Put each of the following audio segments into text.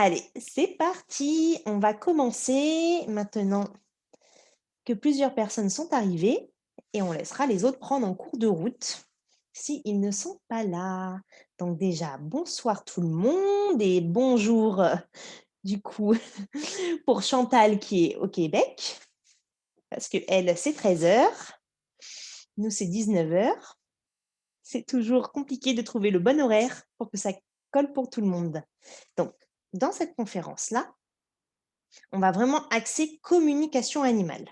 Allez, c'est parti. On va commencer maintenant que plusieurs personnes sont arrivées et on laissera les autres prendre en cours de route si ils ne sont pas là. Donc déjà, bonsoir tout le monde et bonjour du coup pour Chantal qui est au Québec parce que elle c'est 13 heures, nous c'est 19 heures. C'est toujours compliqué de trouver le bon horaire pour que ça colle pour tout le monde. Donc, dans cette conférence-là, on va vraiment axer communication animale.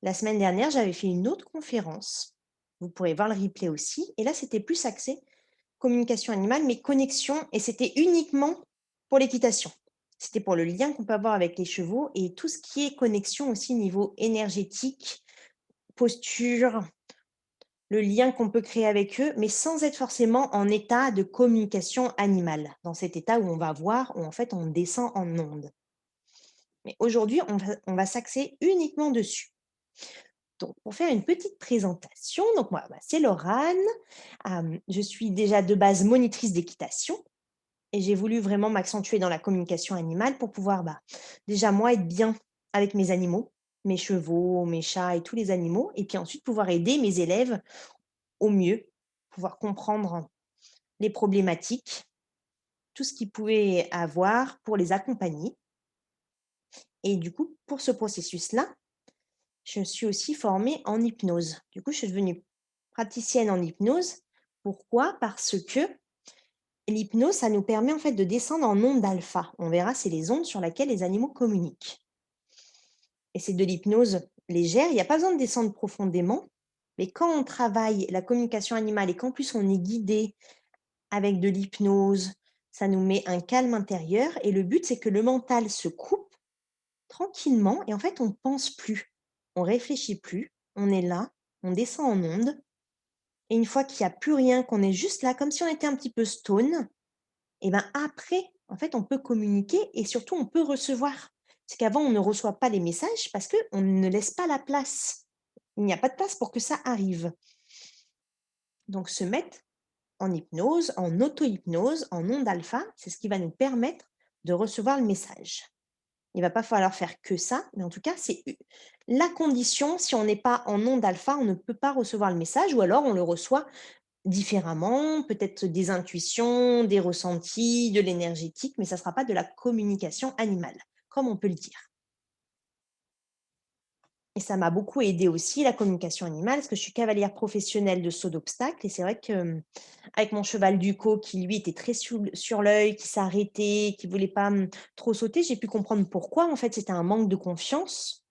La semaine dernière, j'avais fait une autre conférence. Vous pourrez voir le replay aussi. Et là, c'était plus axé communication animale, mais connexion. Et c'était uniquement pour l'équitation. C'était pour le lien qu'on peut avoir avec les chevaux et tout ce qui est connexion aussi niveau énergétique, posture, le lien qu'on peut créer avec eux, mais sans être forcément en état de communication animale. Dans cet état où on va voir, où en fait on descend en onde. Mais aujourd'hui, on va s'axer uniquement dessus. Donc, pour faire une petite présentation, donc moi, c'est Laurane. Je suis déjà de base monitrice d'équitation et j'ai voulu vraiment m'accentuer dans la communication animale pour pouvoir déjà moi être bien avec mes animaux, mes chevaux, mes chats et tous les animaux, et puis ensuite pouvoir aider mes élèves au mieux, pouvoir comprendre les problématiques, tout ce qu'ils pouvaient avoir pour les accompagner. Et du coup, pour ce processus-là, je suis aussi formée en hypnose. Du coup, je suis devenue praticienne en hypnose. Pourquoi? Parce que l'hypnose, ça nous permet en fait de descendre en ondes alpha. On verra, c'est les ondes sur lesquelles les animaux communiquent. Et c'est de l'hypnose légère. Il n'y a pas besoin de descendre profondément. Mais quand on travaille la communication animale et qu'en plus on est guidé avec de l'hypnose, ça nous met un calme intérieur. Et le but, c'est que le mental se coupe tranquillement et en fait, on ne pense plus. On réfléchit plus. On est là, on descend en ondes. Et une fois qu'il y a plus rien, qu'on est juste là, comme si on était un petit peu stone, et ben après, en fait, on peut communiquer et surtout on peut recevoir. C'est qu'avant, on ne reçoit pas les messages parce qu'on ne laisse pas la place. Il n'y a pas de place pour que ça arrive. Donc se mettre en hypnose, en auto-hypnose, en onde alpha, c'est ce qui va nous permettre de recevoir le message. Il va pas falloir faire que ça, mais en tout cas, c'est la condition. Si on n'est pas en onde alpha, on ne peut pas recevoir le message ou alors on le reçoit différemment, peut-être des intuitions, des ressentis, de l'énergétique, mais ça ne sera pas de la communication animale, comme on peut le dire. Et ça m'a beaucoup aidé aussi, la communication animale, parce que je suis cavalière professionnelle de saut d'obstacle. Et c'est vrai que avec mon cheval Duco, qui lui était très sur l'œil, qui s'arrêtait, qui voulait pas trop sauter, j'ai pu comprendre pourquoi. En fait, c'était un manque de confiance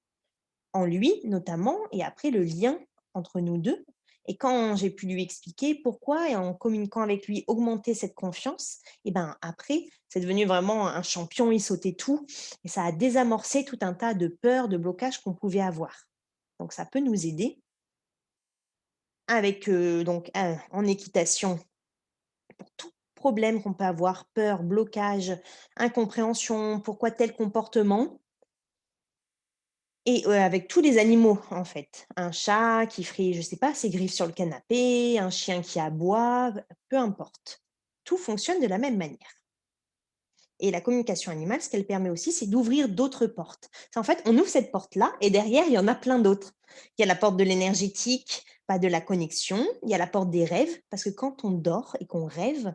en lui notamment, et après le lien entre nous 2. Et quand j'ai pu lui expliquer pourquoi et en communiquant avec lui, augmenter cette confiance, et ben, après, c'est devenu vraiment un champion, il sautait tout et ça a désamorcé tout un tas de peurs, de blocages qu'on pouvait avoir. Donc ça peut nous aider avec, en équitation pour tout problème qu'on peut avoir, peur, blocage, incompréhension, pourquoi tel comportement. Et avec tous les animaux, en fait. Un chat qui ferait, je sais pas, ses griffes sur le canapé, un chien qui aboie, peu importe. Tout fonctionne de la même manière. Et la communication animale, ce qu'elle permet aussi, c'est d'ouvrir d'autres portes. C'est en fait, on ouvre cette porte-là et derrière, il y en a plein d'autres. Il y a la porte de l'énergétique, pas de la connexion. Il y a la porte des rêves, parce que quand on dort et qu'on rêve,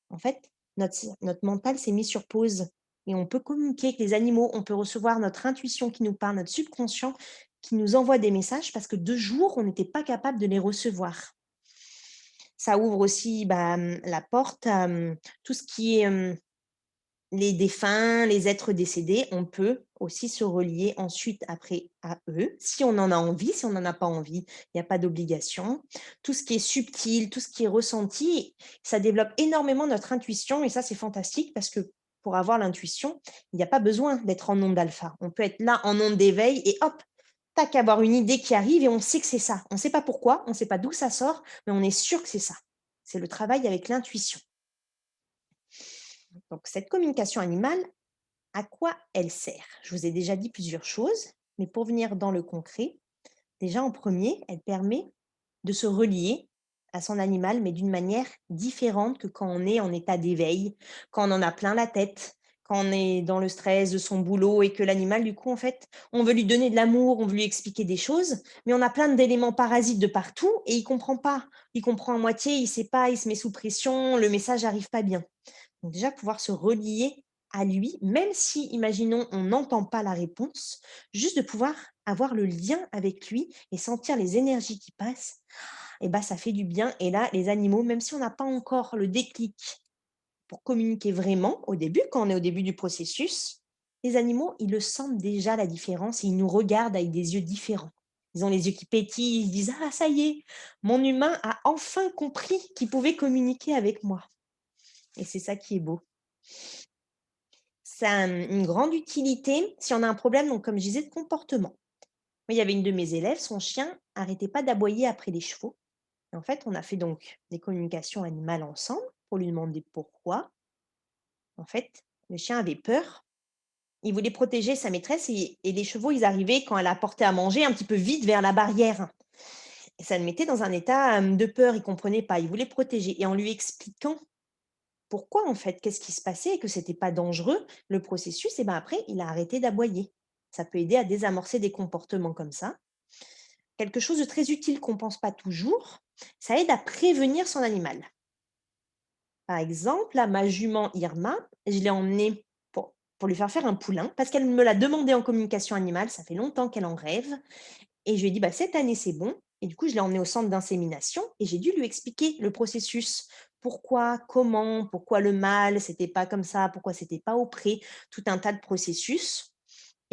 en fait, notre mental s'est mis sur pause et on peut communiquer avec les animaux, on peut recevoir notre intuition qui nous parle, notre subconscient qui nous envoie des messages parce que de jour, on n'était pas capable de les recevoir. Ça ouvre aussi la porte à tout ce qui est les défunts, les êtres décédés, on peut aussi se relier ensuite après à eux, si on en a envie. Si on n'en a pas envie, il n'y a pas d'obligation. Tout ce qui est subtil, tout ce qui est ressenti, ça développe énormément notre intuition et ça, c'est fantastique parce que pour avoir l'intuition, il n'y a pas besoin d'être en onde alpha. On peut être là en onde d'éveil et hop, tac, avoir une idée qui arrive et on sait que c'est ça. On ne sait pas pourquoi, on ne sait pas d'où ça sort, mais on est sûr que c'est ça. C'est le travail avec l'intuition. Donc, cette communication animale, à quoi elle sert? Je vous ai déjà dit plusieurs choses, mais pour venir dans le concret, déjà en premier, elle permet de se relier à son animal, mais d'une manière différente que quand on est en état d'éveil, quand on en a plein la tête, quand on est dans le stress de son boulot et que l'animal, du coup, en fait, on veut lui donner de l'amour, on veut lui expliquer des choses, mais on a plein d'éléments parasites de partout et il comprend pas. Il comprend à moitié, il sait pas, il se met sous pression, le message arrive pas bien. Donc déjà, pouvoir se relier à lui, même si, imaginons, on n'entend pas la réponse, juste de pouvoir avoir le lien avec lui et sentir les énergies qui passent, et ben ça fait du bien. Et là, les animaux, même si on n'a pas encore le déclic pour communiquer vraiment au début, quand on est au début du processus, les animaux, ils le sentent déjà la différence et ils nous regardent avec des yeux différents. Ils ont les yeux qui pétillent, ils se disent: «Ah ça y est, mon humain a enfin compris qu'il pouvait communiquer avec moi» et c'est ça qui est beau. Ça a, une grande utilité si on a un problème, donc comme je disais, de comportement. Moi, il y avait une de mes élèves, son chien arrêtait pas d'aboyer après les chevaux et en fait, on a fait donc des communications animales ensemble pour lui demander pourquoi. En fait, le chien avait peur. Il voulait protéger sa maîtresse et les chevaux, ils arrivaient quand elle apportait à manger un petit peu vite vers la barrière et ça le mettait dans un état, de peur. Il comprenait pas, il voulait protéger et en lui expliquant pourquoi en fait, qu'est-ce qui se passait et que c'était pas dangereux, le processus et ben, après il a arrêté d'aboyer. Ça peut aider à désamorcer des comportements comme ça. Quelque chose de très utile qu'on pense pas toujours, ça aide à prévenir son animal. Par exemple, là, ma jument Irma, je l'ai emmenée pour lui faire un poulain parce qu'elle me l'a demandé en communication animale, ça fait longtemps qu'elle en rêve et je lui ai dit: «Bah, cette année, c'est bon» et du coup, je l'ai emmenée au centre d'insémination et j'ai dû lui expliquer le processus. Pourquoi, comment, pourquoi le mâle, c'était pas comme ça, pourquoi c'était pas au pré, tout un tas de processus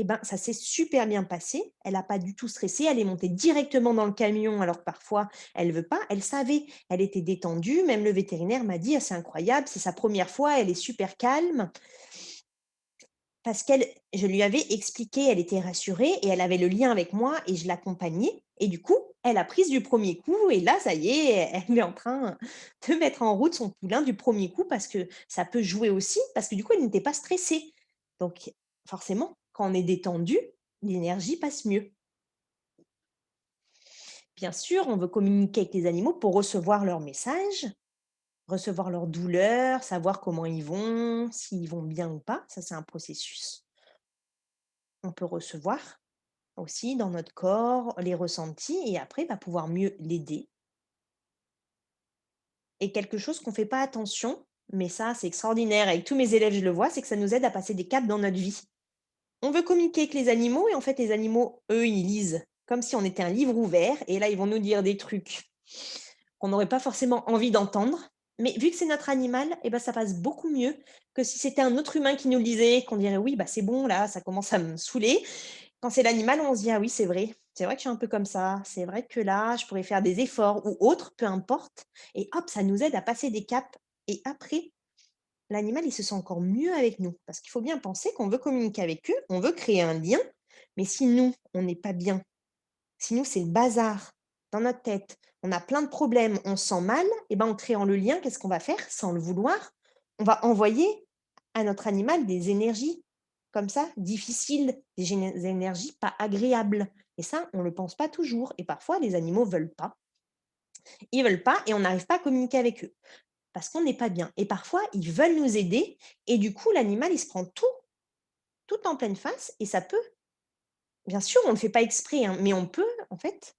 et ben, ça s'est super bien passé. Elle a pas du tout stressé. Elle est montée directement dans le camion alors que parfois elle veut pas. Elle savait, elle était détendue. Même le vétérinaire m'a dit: «Ah, c'est incroyable, c'est sa première fois, elle est super calme». Parce qu'elle je lui avais expliqué, elle était rassurée et elle avait le lien avec moi et je l'accompagnais et du coup, elle a prise du premier coup et là, ça y est, elle est en train de mettre en route son poulain du premier coup parce que ça peut jouer aussi, parce que du coup, elle n'était pas stressée. Donc forcément, quand on est détendu, l'énergie passe mieux. Bien sûr, on veut communiquer avec les animaux pour recevoir leurs messages, recevoir leurs douleurs, savoir comment ils vont, s'ils vont bien ou pas. Ça, c'est un processus. On peut recevoir aussi dans notre corps les ressentis et après, va pouvoir mieux l'aider. Et quelque chose qu'on fait pas attention, mais ça, c'est extraordinaire. Avec tous mes élèves, je le vois, c'est que ça nous aide à passer des caps dans notre vie. On veut communiquer avec les animaux et en fait, les animaux, eux, ils lisent comme si on était un livre ouvert et là, ils vont nous dire des trucs qu'on n'aurait pas forcément envie d'entendre. Mais vu que c'est notre animal, eh ben, ça passe beaucoup mieux que si c'était un autre humain qui nous le disait, qu'on dirait: «Oui, bah, c'est bon, là, ça commence à me saouler». Quand c'est l'animal, on se dit: «Ah oui, c'est vrai. C'est vrai que je suis un peu comme ça. C'est vrai que là, je pourrais faire des efforts» ou autre, peu importe et hop, ça nous aide à passer des caps et après, l'animal, il se sent encore mieux avec nous. Parce qu'il faut bien penser qu'on veut communiquer avec eux, on veut créer un lien, mais si nous, on n'est pas bien, si nous, c'est le bazar dans notre tête, on a plein de problèmes, on se sent mal et ben, en créant le lien, qu'est-ce qu'on va faire? Sans le vouloir, on va envoyer à notre animal des énergies comme ça, difficiles, des énergies pas agréables et ça, on le pense pas toujours et parfois les animaux veulent pas. Ils veulent pas et on n'arrive pas à communiquer avec eux parce qu'on n'est pas bien et parfois ils veulent nous aider et du coup l'animal, il se prend tout en pleine face et ça peut bien sûr, on ne le fait pas exprès, hein, mais on peut en fait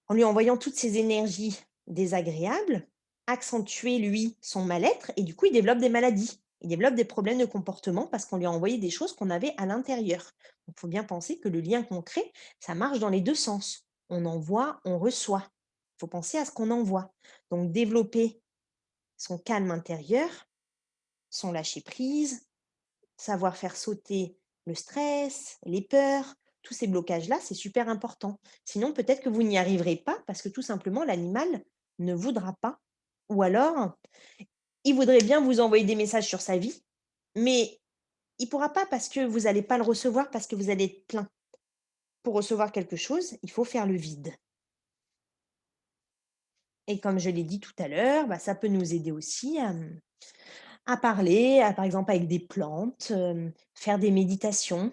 en lui envoyant toutes ces énergies désagréables, accentuer lui son mal-être et du coup il développe des maladies. Il développe des problèmes de comportement parce qu'on lui a envoyé des choses qu'on avait à l'intérieur. Donc il faut bien penser que le lien qu'on crée, ça marche dans les 2 sens. On envoie, on reçoit. Il faut penser à ce qu'on envoie. Donc développer son calme intérieur, son lâcher prise, savoir faire sauter le stress, les peurs, tous ces blocages-là, c'est super important. Sinon, peut-être que vous n'y arriverez pas parce que tout simplement, l'animal ne voudra pas. Ou alors, il voudrait bien vous envoyer des messages sur sa vie, mais il pourra pas parce que vous allez pas le recevoir, parce que vous allez être plein. Pour recevoir quelque chose, il faut faire le vide. Et comme je l'ai dit tout à l'heure, bah, ça peut nous aider aussi à parler, par exemple avec des plantes, faire des méditations.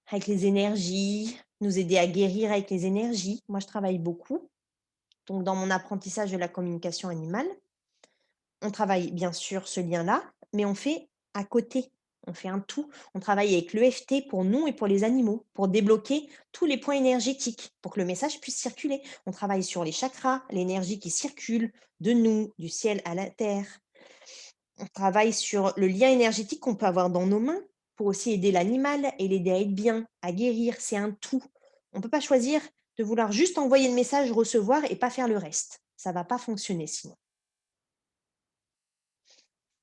Avec les énergies, nous aider à guérir avec les énergies. Moi, je travaille beaucoup, donc dans mon apprentissage de la communication animale, on travaille bien sûr ce lien-là, mais on fait à côté. On fait un tout. On travaille avec l'EFT pour nous et pour les animaux, pour débloquer tous les points énergétiques, pour que le message puisse circuler. On travaille sur les chakras, l'énergie qui circule de nous, du ciel à la terre. On travaille sur le lien énergétique qu'on peut avoir dans nos mains pour aussi aider l'animal et l'aider à être bien, à guérir. C'est un tout. On ne peut pas choisir de vouloir juste envoyer le message, recevoir et pas faire le reste. Ça va pas fonctionner sinon.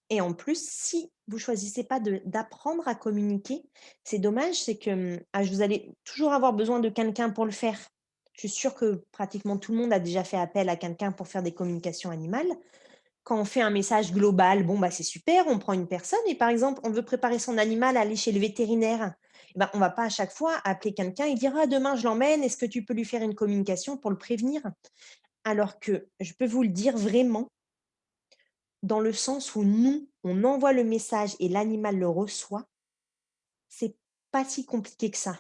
Et en plus, si vous choisissez pas d'apprendre à communiquer, c'est dommage, c'est que, vous allez toujours avoir besoin de quelqu'un pour le faire. Je suis sûre que pratiquement tout le monde a déjà fait appel à quelqu'un pour faire des communications animales. Quand on fait un message global, bon, bah, c'est super, on prend une personne et par exemple, on veut préparer son animal à aller chez le vétérinaire. Eh ben, on va pas à chaque fois appeler quelqu'un et dire: «Ah demain je l'emmène, est-ce que tu peux lui faire une communication pour le prévenir?» Alors que je peux vous le dire vraiment, dans le sens où nous, on envoie le message et l'animal le reçoit, c'est pas si compliqué que ça.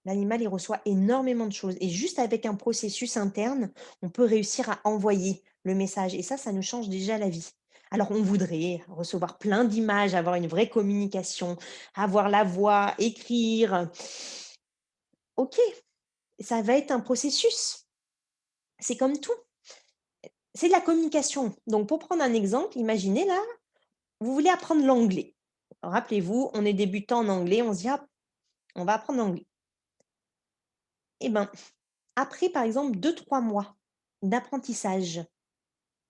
L'animal, il reçoit énormément de choses et juste avec un processus interne, on peut réussir à envoyer le message et ça nous change déjà la vie. Alors on voudrait recevoir plein d'images, avoir une vraie communication, avoir la voix, écrire. OK, ça va être un processus. C'est comme tout. C'est de la communication. Donc pour prendre un exemple, imaginez là, vous voulez apprendre l'anglais. Rappelez-vous, on est débutant en anglais, on se dit: «Ah, on va apprendre l'anglais». Eh ben, après par exemple 2 3 mois d'apprentissage,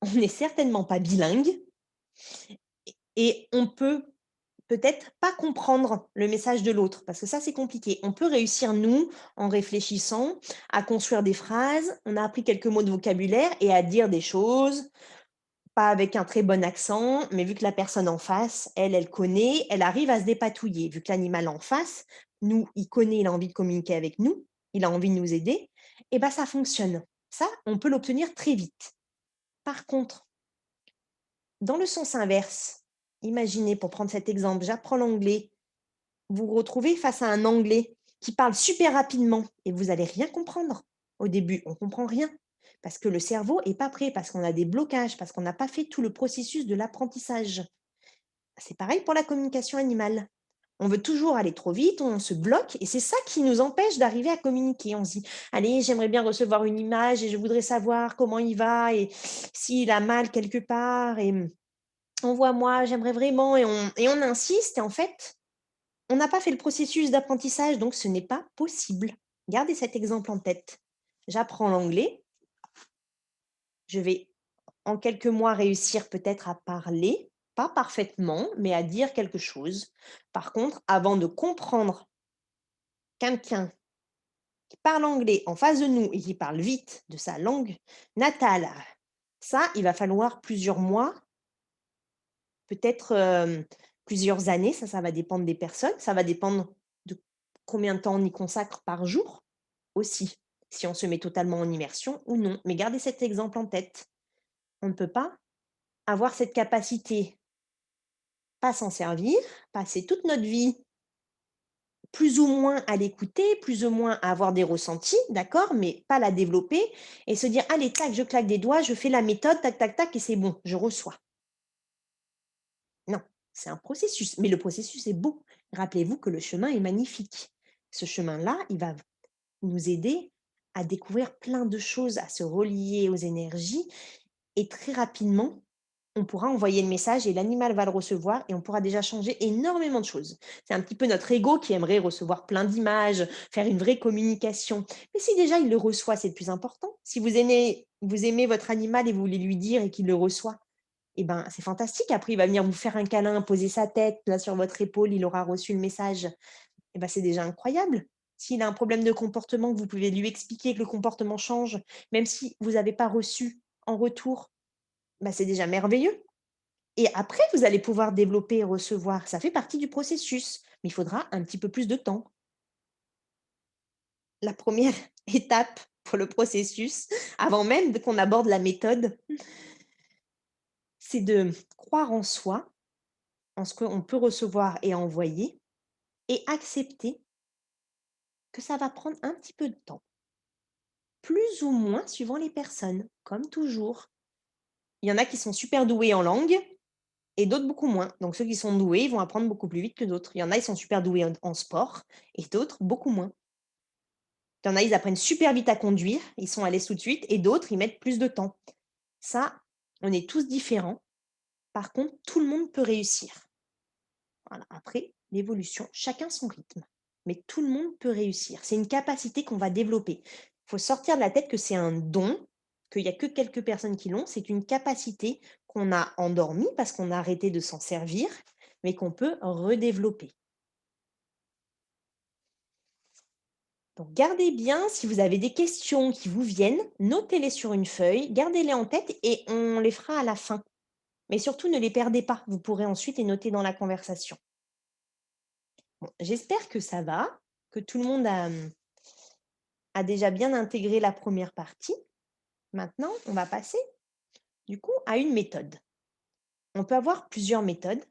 on n'est certainement pas bilingue et on peut peut-être pas comprendre le message de l'autre parce que ça, c'est compliqué. On peut réussir, nous, en réfléchissant, à construire des phrases. On a appris quelques mots de vocabulaire et à dire des choses, pas avec un très bon accent, mais vu que la personne en face, elle connaît, elle arrive à se dépatouiller. Vu que l'animal en face, nous, il connaît, il a envie de communiquer avec nous, il a envie de nous aider, et ben ça fonctionne. Ça, on peut l'obtenir très vite. Par contre, dans le sens inverse, imaginez, pour prendre cet exemple, j'apprends l'anglais, vous vous retrouvez face à un anglais qui parle super rapidement et vous allez rien comprendre. Au début, on comprend rien parce que le cerveau est pas prêt, parce qu'on a des blocages, parce qu'on n'a pas fait tout le processus de l'apprentissage. C'est pareil pour la communication animale. On veut toujours aller trop vite, on se bloque et c'est ça qui nous empêche d'arriver à communiquer. On se dit: «Allez, j'aimerais bien recevoir une image et je voudrais savoir comment il va et s'il a mal quelque part et envoie-moi, j'aimerais vraiment» et on insiste et en fait, on n'a pas fait le processus d'apprentissage, donc ce n'est pas possible. Gardez cet exemple en tête. J'apprends l'anglais, je vais en quelques mois réussir peut-être à parler, pas parfaitement, mais à dire quelque chose. Par contre, avant de comprendre quelqu'un qui parle anglais en face de nous et qui parle vite de sa langue natale, ça, il va falloir plusieurs mois, peut-être plusieurs années, ça va dépendre des personnes, ça va dépendre de combien de temps on y consacre par jour aussi, si on se met totalement en immersion ou non. Mais gardez cet exemple en tête. On ne peut pas avoir cette capacité, pas s'en servir, passer toute notre vie plus ou moins à l'écouter, plus ou moins à avoir des ressentis, d'accord, mais pas la développer et se dire: «Allez, tac, je claque des doigts, je fais la méthode, tac, tac, tac et c'est bon, je reçois». Non, c'est un processus, mais le processus est beau. Rappelez-vous que le chemin est magnifique. Ce chemin-là, il va nous aider à découvrir plein de choses, à se relier aux énergies et très rapidement, on pourra envoyer le message et l'animal va le recevoir et on pourra déjà changer énormément de choses. C'est un petit peu notre ego qui aimerait recevoir plein d'images, faire une vraie communication. Mais si déjà il le reçoit, c'est le plus important. Si vous aimez votre animal et vous voulez lui dire et qu'il le reçoit, eh ben, c'est fantastique. Après, il va venir vous faire un câlin, poser sa tête là sur votre épaule, il aura reçu le message. Eh ben, c'est déjà incroyable. S'il a un problème de comportement, que vous pouvez lui expliquer que le comportement change, même si vous n'avez pas reçu en retour, bah, c'est déjà merveilleux. Et après, vous allez pouvoir développer et recevoir. Ça fait partie du processus, mais il faudra un petit peu plus de temps. La première étape pour le processus, avant même qu'on aborde la méthode, c'est de croire en soi, en ce qu'on peut recevoir et envoyer, et accepter que ça va prendre un petit peu de temps, plus ou moins suivant les personnes, comme toujours. Il y en a qui sont super doués en langue et d'autres beaucoup moins. Donc ceux qui sont doués, ils vont apprendre beaucoup plus vite que d'autres. Il y en a, ils sont super doués en sport et d'autres beaucoup moins. Il y en a, ils apprennent super vite à conduire, ils sont à l'aise tout de suite et d'autres, ils mettent plus de temps. Ça, on est tous différents. Par contre, tout le monde peut réussir. Voilà. Après, l'évolution, chacun son rythme. Mais tout le monde peut réussir. C'est une capacité qu'on va développer. Il faut sortir de la tête que c'est un don, qu'il n'y a que quelques personnes qui l'ont. C'est une capacité qu'on a endormie parce qu'on a arrêté de s'en servir, mais qu'on peut redévelopper. Donc, gardez bien, si vous avez des questions qui vous viennent, notez-les sur une feuille, gardez-les en tête et on les fera à la fin. Mais surtout, ne les perdez pas. Vous pourrez ensuite les noter dans la conversation. Bon, j'espère que ça va, que tout le monde a déjà bien intégré la première partie. Maintenant, on va passer du coup à une méthode. On peut avoir plusieurs méthodes.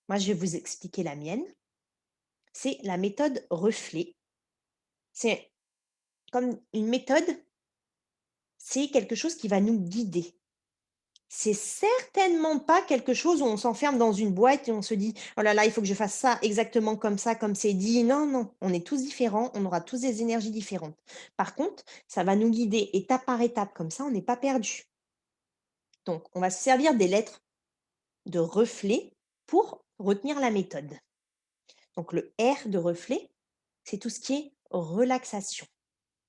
Moi, je vais vous expliquer la mienne. C'est la méthode reflet. C'est comme une méthode, c'est quelque chose qui va nous guider. C'est certainement pas quelque chose où on s'enferme dans une boîte et on se dit: «Oh là là, il faut que je fasse ça, comme c'est dit». Non, non, on est tous différents, on aura tous des énergies différentes. Par contre, ça va nous guider étape par étape, comme ça on n'est pas perdu. Donc, on va se servir des lettres de reflet pour retenir la méthode. Donc, le R de reflet, c'est tout ce qui est relaxation.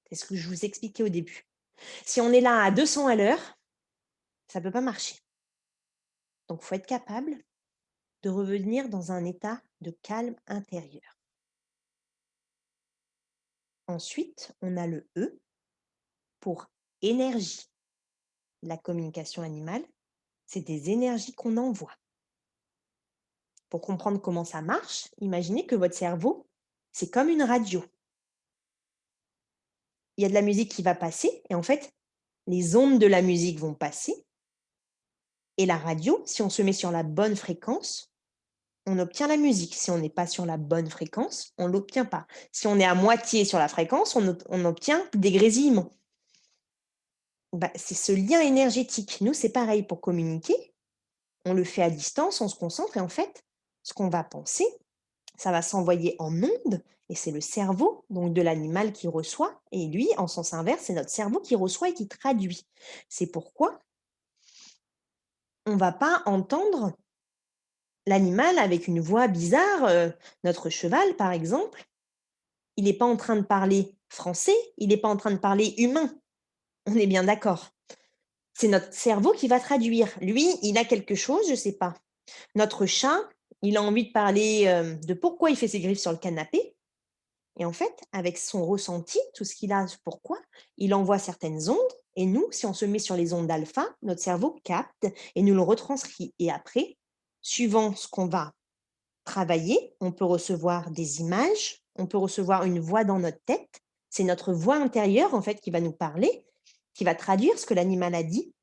C'est ce que je vous expliquais au début. Si on est là à 200 à l'heure, ça ne peut pas marcher. Donc, il faut être capable de revenir dans un état de calme intérieur. Ensuite, on a le E pour énergie. La communication animale, c'est des énergies qu'on envoie. Pour comprendre comment ça marche, imaginez que votre cerveau, c'est comme une radio. Il y a de la musique qui va passer et en fait, les ondes de la musique vont passer et la radio, si on se met sur la bonne fréquence, on obtient la musique. Si on n'est pas sur la bonne fréquence, on ne l'obtient pas. Si on est à moitié sur la fréquence, on obtient des grésillements. Bah, c'est ce lien énergétique. Nous, c'est pareil pour communiquer. On le fait à distance, on se concentre et en fait, ce qu'on va penser, ça va s'envoyer en ondes et c'est le cerveau donc de l'animal qui reçoit et lui, en sens inverse, c'est notre cerveau qui reçoit et qui traduit. C'est pourquoi on va pas entendre l'animal avec une voix bizarre, notre cheval par exemple, il n'est pas en train de parler français, il n'est pas en train de parler humain. On est bien d'accord. C'est notre cerveau qui va traduire. Lui, il a quelque chose, je sais pas. Notre chat, il a envie de parler, de pourquoi il fait ses griffes sur le canapé et en fait, avec son ressenti, tout ce qu'il a, pourquoi, il envoie certaines ondes et nous, si on se met sur les ondes alpha, notre cerveau capte et nous le retranscrit et après, suivant ce qu'on va travailler, on peut recevoir des images, on peut recevoir une voix dans notre tête. C'est notre voix intérieure, en fait, qui va nous parler, qui va traduire ce que l'animal a dit.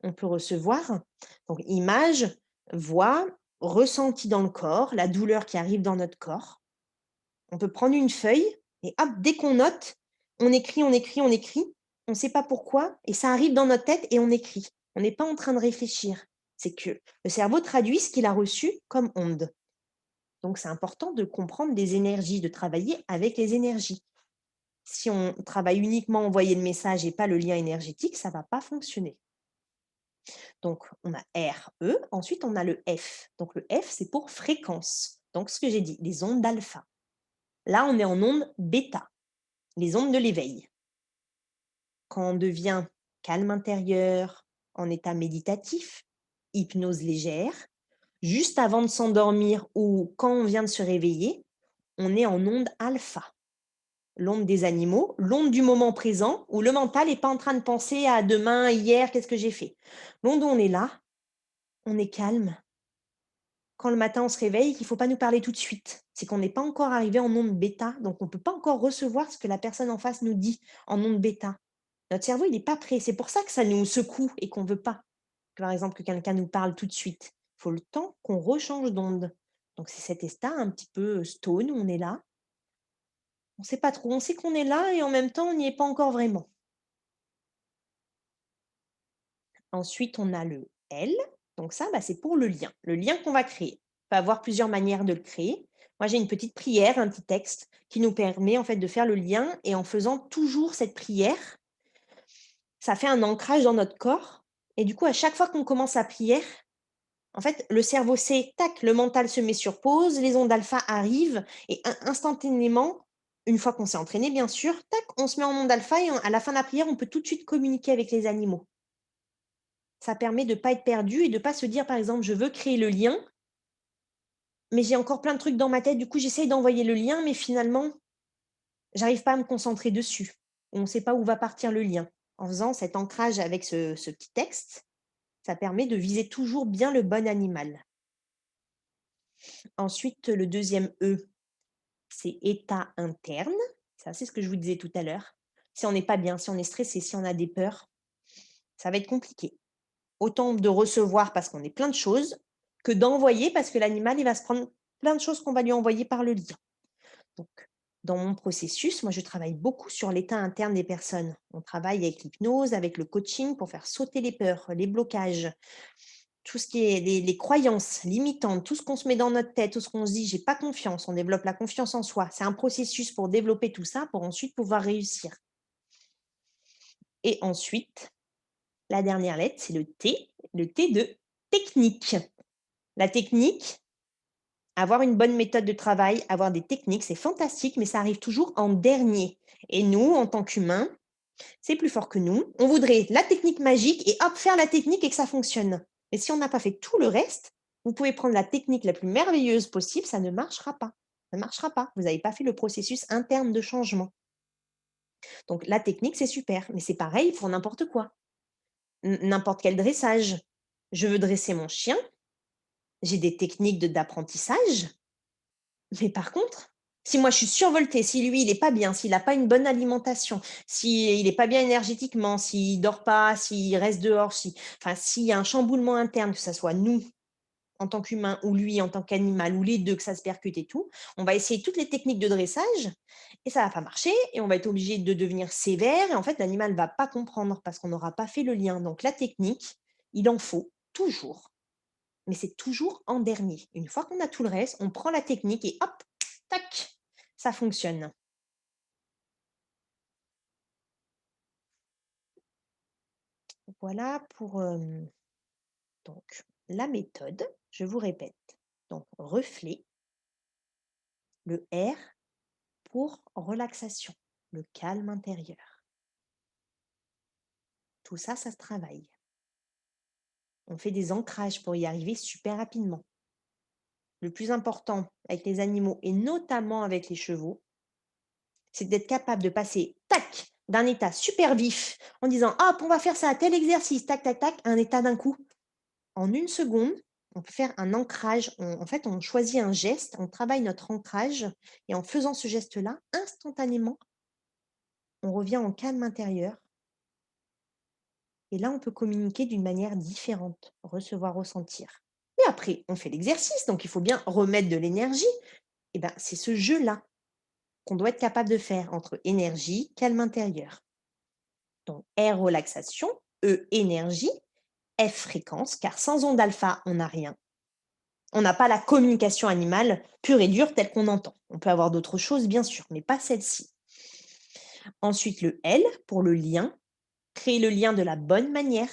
On peut recevoir donc images, voix, ressenti dans le corps, la douleur qui arrive dans notre corps. On peut prendre une feuille et hop, dès qu'on note, on écrit, on écrit, on écrit. On ne sait pas pourquoi et ça arrive dans notre tête et on écrit. On n'est pas en train de réfléchir. C'est que le cerveau traduit ce qu'il a reçu comme onde. Donc, c'est important de comprendre les énergies, de travailler avec les énergies. Si on travaille uniquement envoyer le message et pas le lien énergétique, ça ne va pas fonctionner. Donc, on a R, E, ensuite on a le F. Donc, le F, c'est pour fréquence. Donc, ce que j'ai dit, les ondes d'alpha. Là, on est en ondes bêta, les ondes de l'éveil. Quand on devient calme intérieur, en état méditatif, hypnose légère, juste avant de s'endormir ou quand on vient de se réveiller, on est en onde alpha, l'onde des animaux, l'onde du moment présent, où le mental n'est pas en train de penser à demain, hier, qu'est-ce que j'ai fait. L'onde où on est là, on est calme. Quand le matin on se réveille, qu'il ne faut pas nous parler tout de suite. C'est qu'on n'est pas encore arrivé en onde bêta, donc on ne peut pas encore recevoir ce que la personne en face nous dit en onde bêta. Notre cerveau, il n'est pas prêt. C'est pour ça que ça nous secoue et qu'on ne veut pas, par exemple, que quelqu'un nous parle tout de suite. Il faut le temps qu'on rechange d'onde. Donc c'est cet état un petit peu stone où on est là. On ne sait pas trop. On sait qu'on est là et en même temps, on n'y est pas encore vraiment. Ensuite, on a le L, Donc ça, bah, c'est pour le lien qu'on va créer. On peut avoir plusieurs manières de le créer. Moi, j'ai une petite prière, un petit texte qui nous permet en fait de faire le lien et en faisant toujours cette prière, ça fait un ancrage dans notre corps et du coup, à chaque fois qu'on commence la prière, en fait, le cerveau sait, tac, le mental se met sur pause, les ondes alpha arrivent et instantanément, une fois qu'on s'est entraîné, bien sûr, tac, on se met en onde alpha et à la fin de la prière, on peut tout de suite communiquer avec les animaux. Ça permet de ne pas être perdu et de ne pas se dire, par exemple, je veux créer le lien, mais j'ai encore plein de trucs dans ma tête. Du coup, j'essaye d'envoyer le lien, mais finalement, j'arrive pas à me concentrer dessus. On ne sait pas où va partir le lien. En faisant cet ancrage avec ce petit texte, ça permet de viser toujours bien le bon animal. Ensuite, le deuxième E, c'est état interne. Ça, c'est ce que je vous disais tout à l'heure. Si on n'est pas bien, si on est stressé, si on a des peurs, ça va être compliqué. Autant de recevoir parce qu'on est plein de choses, que d'envoyer parce que l'animal, il va se prendre plein de choses qu'on va lui envoyer par le lien. Donc, dans mon processus, moi, je travaille beaucoup sur l'état interne des personnes. On travaille avec l'hypnose, avec le coaching pour faire sauter les peurs, les blocages, tout ce qui est les croyances limitantes, tout ce qu'on se met dans notre tête, tout ce qu'on se dit, j'ai pas confiance, on développe la confiance en soi. C'est un processus pour développer tout ça, pour ensuite pouvoir réussir. Et ensuite, la dernière lettre, c'est le T de technique. La technique, avoir une bonne méthode de travail, avoir des techniques, c'est fantastique, mais ça arrive toujours en dernier. Et nous, en tant qu'humains, c'est plus fort que nous. On voudrait la technique magique et hop, faire la technique et que ça fonctionne. Mais si on n'a pas fait tout le reste, vous pouvez prendre la technique la plus merveilleuse possible, ça ne marchera pas. Ça ne marchera pas. Vous n'avez pas fait le processus interne de changement. Donc la technique, c'est super, mais c'est pareil pour n'importe quoi. N'importe quel dressage. Je veux dresser mon chien, j'ai des techniques d'apprentissage, mais par contre, si moi je suis survoltée, si lui il est pas bien, s'il a pas une bonne alimentation, s'il est pas bien énergétiquement, s'il dort pas, s'il reste dehors, enfin s'il y a un chamboulement interne, que ça soit nous en tant qu'humains ou lui en tant qu'animal ou les 2 que ça se percute et tout, on va essayer toutes les techniques de dressage et ça va pas marcher et on va être obligé de devenir sévère et en fait l'animal va pas comprendre parce qu'on n'aura pas fait le lien. Donc la technique, il en faut toujours. Mais c'est toujours en dernier. Une fois qu'on a tout le reste, on prend la technique et hop, tac, ça fonctionne. Voilà pour donc la méthode. Je vous répète. Donc reflet, le R pour relaxation, le calme intérieur. Tout ça, ça se travaille. On fait des ancrages pour y arriver super rapidement. Le plus important avec les animaux et notamment avec les chevaux, c'est d'être capable de passer, tac, d'un état super vif en disant hop, on va faire ça, tel exercice, tac, tac, tac, un état d'un coup. En une seconde, on peut faire un ancrage. En fait, on choisit un geste, on travaille notre ancrage et en faisant ce geste-là, instantanément, on revient en calme intérieur. Et là, on peut communiquer d'une manière différente, recevoir, ressentir. Et après, on fait l'exercice, donc il faut bien remettre de l'énergie. Et ben, c'est ce jeu-là qu'on doit être capable de faire entre énergie, calme intérieur. Donc R relaxation, E énergie, F fréquence, car sans onde alpha, on n'a rien. On n'a pas la communication animale pure et dure telle qu'on entend. On peut avoir d'autres choses, bien sûr, mais pas celle-ci. Ensuite, le L pour le lien, créer le lien de la bonne manière,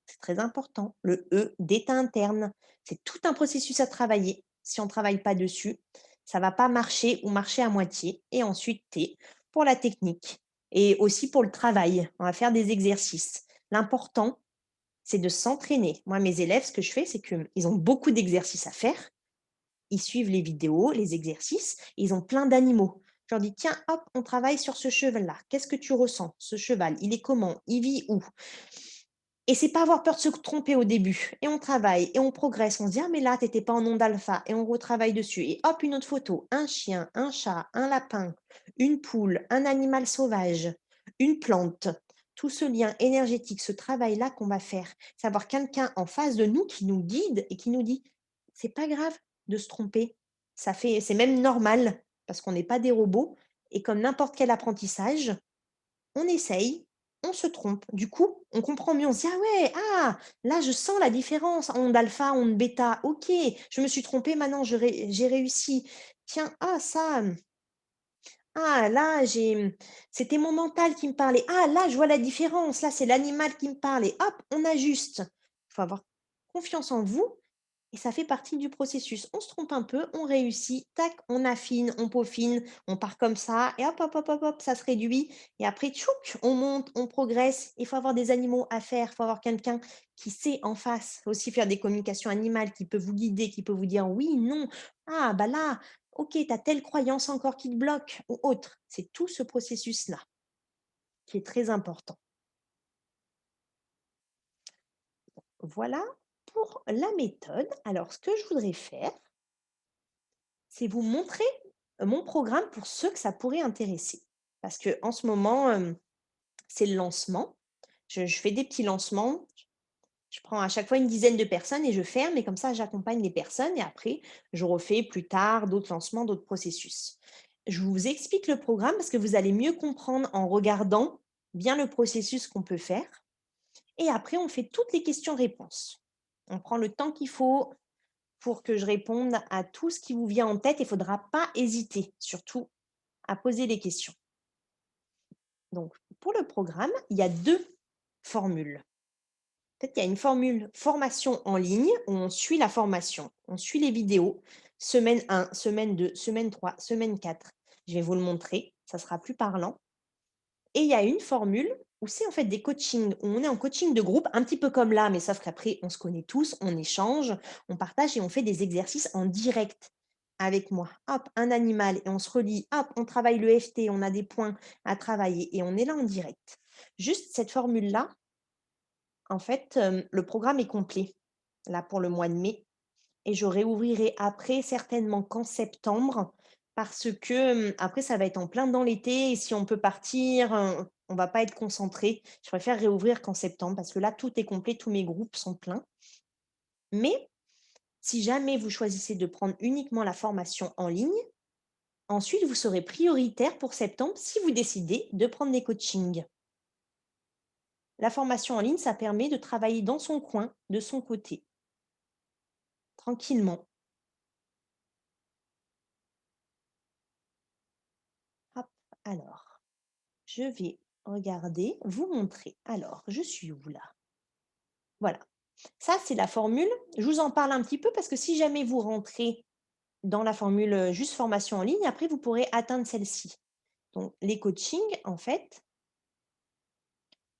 c'est très important. Le E d'état interne, c'est tout un processus à travailler. Si on ne travaille pas dessus, ça va pas marcher ou marcher à moitié. Et ensuite, T pour la technique et aussi pour le travail. On va faire des exercices. L'important, c'est de s'entraîner. Moi, mes élèves, ce que je fais, c'est qu'ils ont beaucoup d'exercices à faire. Ils suivent les vidéos, les exercices, et ils ont plein d'animaux. Je leur dis, tiens, hop, on travaille sur ce cheval-là. Qu'est-ce que tu ressens? Ce cheval, il est comment? Il vit où? Et c'est pas avoir peur de se tromper au début. Et on travaille, et on progresse. On se dit, ah, mais là, tu n'étais pas en onde alpha. Et on retravaille dessus. Et hop, une autre photo. Un chien, un chat, un lapin, une poule, un animal sauvage, une plante. Tout ce lien énergétique, ce travail-là qu'on va faire. C'est avoir quelqu'un en face de nous qui nous guide et qui nous dit, c'est pas grave de se tromper. C'est même normal parce qu'on n'est pas des robots. Et comme n'importe quel apprentissage, on essaye, on se trompe. Du coup, on comprend mieux. On se dit: «Ah ouais, ah, là, je sens la différence, onde alpha, onde bêta. OK, je me suis trompée, maintenant j'ai réussi. Tiens, ah ça, ah là, c'était mon mental qui me parlait. Ah là, je vois la différence. Là, c'est l'animal qui me parle et hop, on ajuste». Il faut avoir confiance en vous et ça fait partie du processus. On se trompe un peu, on réussit, tac, on affine, on peaufine, on part comme ça et hop, hop, hop, hop, hop, ça se réduit et après, tchouk, on monte, on progresse. Il faut avoir des animaux à faire, il faut avoir quelqu'un qui sait en face aussi faire des communications animales, qui peut vous guider, qui peut vous dire oui, non, ah bah là, ok, tu as telle croyance encore qui te bloque ou autre. C'est tout ce processus-là qui est très important. Voilà pour la méthode. Alors, ce que je voudrais faire, c'est vous montrer, mon programme pour ceux que ça pourrait intéresser. Parce que en ce moment, c'est le lancement. Je fais des petits lancements. Je prends à chaque fois une dizaine de personnes et je ferme et comme ça j'accompagne les personnes et après je refais plus tard d'autres lancements, d'autres processus. Je vous explique le programme parce que vous allez mieux comprendre en regardant bien le processus qu'on peut faire et après on fait toutes les questions-réponses. On prend le temps qu'il faut pour que je réponde à tout ce qui vous vient en tête. Il ne faudra pas hésiter, surtout à poser des questions. Donc, pour le programme, il y a 2 formules. En fait, il y a une formule formation en ligne où on suit la formation, on suit les vidéos, semaine 1, semaine 2, semaine 3, semaine 4. Je vais vous le montrer, ça sera plus parlant. Et il y a une formule où c'est en fait des coachings, où on est en coaching de groupe, un petit peu comme là, mais sauf qu'après, on se connaît tous, on échange, on partage et on fait des exercices en direct avec moi. Hop, un animal et on se relie. Hop, on travaille le FT, on a des points à travailler et on est là en direct. Juste cette formule-là, en fait, le programme est complet, là, pour le mois de mai et je réouvrirai après certainement qu'en septembre parce que, après ça va être en plein dans l'été et si on peut partir, on va pas être concentré. Je préfère réouvrir qu'en septembre parce que là, tout est complet, tous mes groupes sont pleins. Mais si jamais vous choisissez de prendre uniquement la formation en ligne, ensuite vous serez prioritaire pour septembre si vous décidez de prendre des coachings. La formation en ligne, ça permet de travailler dans son coin, de son côté, tranquillement. Hop, alors, je vais regarder, vous montrer. Alors, je suis où là? Voilà. Ça, c'est la formule. Je vous en parle un petit peu parce que si jamais vous rentrez dans la formule juste formation en ligne, après, vous pourrez atteindre celle-ci. Donc, les coachings, en fait,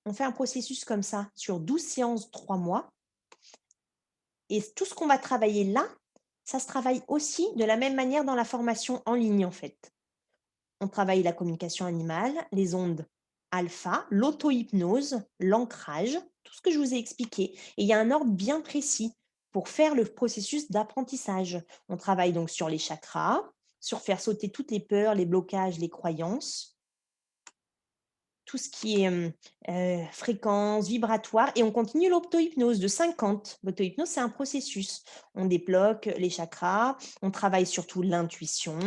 on fait un processus comme ça sur 12 séances, 3 mois. Et tout ce qu'on va travailler là, ça se travaille aussi de la même manière dans la formation en ligne, en fait. On travaille la communication animale, les ondes alpha, l'auto-hypnose, l'ancrage, tout ce que je vous ai expliqué. Et il y a un ordre bien précis pour faire le processus d'apprentissage. On travaille donc sur les chakras, sur faire sauter toutes les peurs, les blocages, les croyances, tout ce qui est fréquence, vibratoire, et on continue l'auto-hypnose de 50. L'auto-hypnose, c'est un processus. On débloque les chakras, on travaille surtout l'intuition,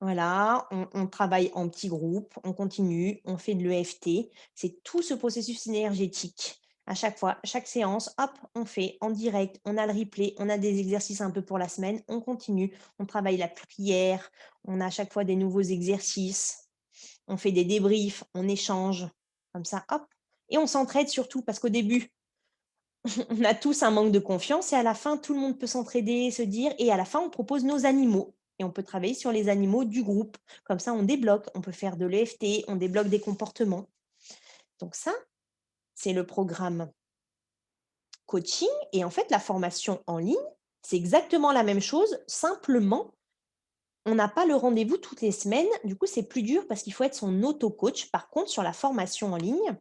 voilà, on travaille en petits groupes, on continue, on fait de l'EFT. C'est tout ce processus énergétique. À chaque fois, chaque séance, hop, on fait en direct, on a le replay, on a des exercices un peu pour la semaine, on continue, on travaille la prière, on a à chaque fois des nouveaux exercices, on fait des débriefs, on échange, comme ça, hop. Et on s'entraide surtout parce qu'au début, on a tous un manque de confiance et à la fin, tout le monde peut s'entraider, se dire et à la fin, on propose nos animaux et on peut travailler sur les animaux du groupe. Comme ça, on débloque, on peut faire de l'EFT, on débloque des comportements. Donc ça, c'est le programme coaching et en fait, la formation en ligne, c'est exactement la même chose, simplement, on n'a pas le rendez-vous toutes les semaines. Du coup, c'est plus dur parce qu'il faut être son auto-coach. Par contre, sur la formation en ligne,